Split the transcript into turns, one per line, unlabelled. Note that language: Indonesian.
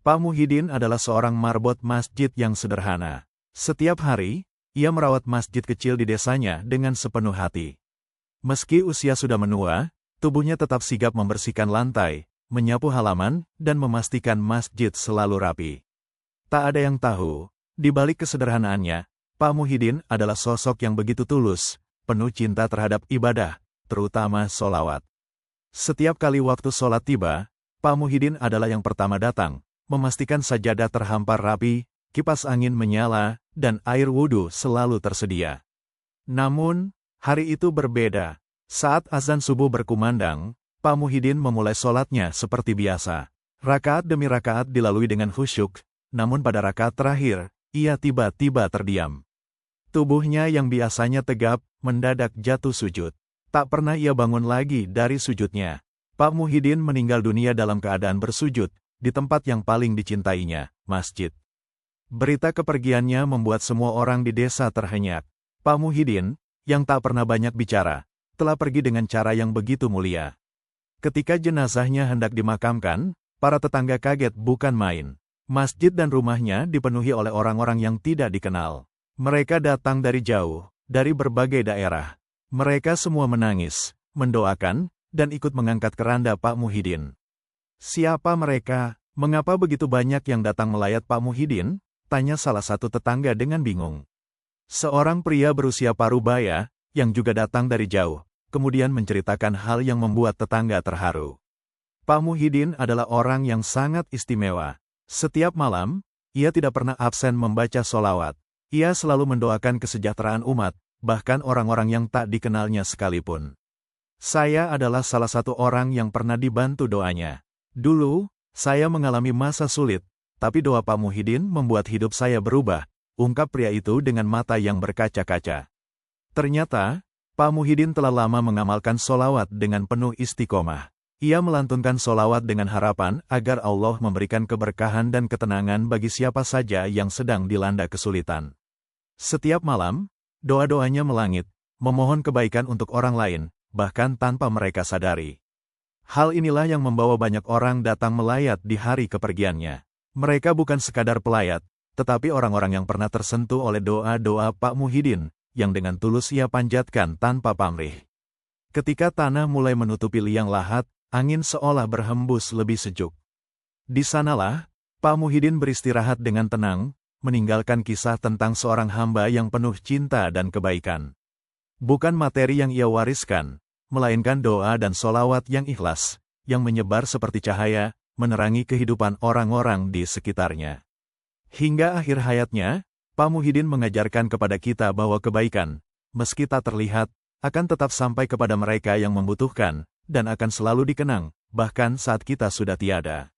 Pak Muhyiddin adalah seorang marbot masjid yang sederhana. Setiap hari, ia merawat masjid kecil di desanya dengan sepenuh hati. Meski usia sudah menua, tubuhnya tetap sigap membersihkan lantai, menyapu halaman, dan memastikan masjid selalu rapi. Tak ada yang tahu, di balik kesederhanaannya, Pak Muhyiddin adalah sosok yang begitu tulus, penuh cinta terhadap ibadah, terutama sholawat. Setiap kali waktu sholat tiba, Pak Muhyiddin adalah yang pertama datang, memastikan sajadah terhampar rapi, kipas angin menyala, dan air wudhu selalu tersedia. Namun, hari itu berbeda. Saat azan subuh berkumandang, Pak Muhyiddin memulai sholatnya seperti biasa. Rakaat demi rakaat dilalui dengan khusyuk, namun pada rakaat terakhir, ia tiba-tiba terdiam. Tubuhnya yang biasanya tegap, mendadak jatuh sujud. Tak pernah ia bangun lagi dari sujudnya. Pak Muhyiddin meninggal dunia dalam keadaan bersujud, di tempat yang paling dicintainya, masjid. Berita kepergiannya membuat semua orang di desa terhenyak. Pak Muhyiddin, yang tak pernah banyak bicara, telah pergi dengan cara yang begitu mulia. Ketika jenazahnya hendak dimakamkan, para tetangga kaget bukan main. Masjid dan rumahnya dipenuhi oleh orang-orang yang tidak dikenal. Mereka datang dari jauh, dari berbagai daerah. Mereka semua menangis, mendoakan, dan ikut mengangkat keranda Pak Muhyiddin. Siapa mereka? Mengapa begitu banyak yang datang melayat Pak Muhyiddin? Tanya salah satu tetangga dengan bingung. Seorang pria berusia parubaya, yang juga datang dari jauh, kemudian menceritakan hal yang membuat tetangga terharu. Pak Muhyiddin adalah orang yang sangat istimewa. Setiap malam, ia tidak pernah absen membaca sholawat. Ia selalu mendoakan kesejahteraan umat, bahkan orang-orang yang tak dikenalnya sekalipun. Saya adalah salah satu orang yang pernah dibantu doanya. Dulu, saya mengalami masa sulit, tapi doa Pak Muhyiddin membuat hidup saya berubah, ungkap pria itu dengan mata yang berkaca-kaca. Ternyata, Pak Muhyiddin telah lama mengamalkan sholawat dengan penuh istiqomah. Ia melantunkan sholawat dengan harapan agar Allah memberikan keberkahan dan ketenangan bagi siapa saja yang sedang dilanda kesulitan. Setiap malam, doa-doanya melangit, memohon kebaikan untuk orang lain, bahkan tanpa mereka sadari. Hal inilah yang membawa banyak orang datang melayat di hari kepergiannya. Mereka bukan sekadar pelayat, tetapi orang-orang yang pernah tersentuh oleh doa-doa Pak Muhyiddin, yang dengan tulus ia panjatkan tanpa pamrih. Ketika tanah mulai menutupi liang lahat, angin seolah berhembus lebih sejuk. Di sanalah, Pak Muhyiddin beristirahat dengan tenang, meninggalkan kisah tentang seorang hamba yang penuh cinta dan kebaikan. Bukan materi yang ia wariskan, melainkan doa dan sholawat yang ikhlas, yang menyebar seperti cahaya, menerangi kehidupan orang-orang di sekitarnya. Hingga akhir hayatnya, Pak Muhyiddin mengajarkan kepada kita bahwa kebaikan, meski tak terlihat, akan tetap sampai kepada mereka yang membutuhkan, dan akan selalu dikenang, bahkan saat kita sudah tiada.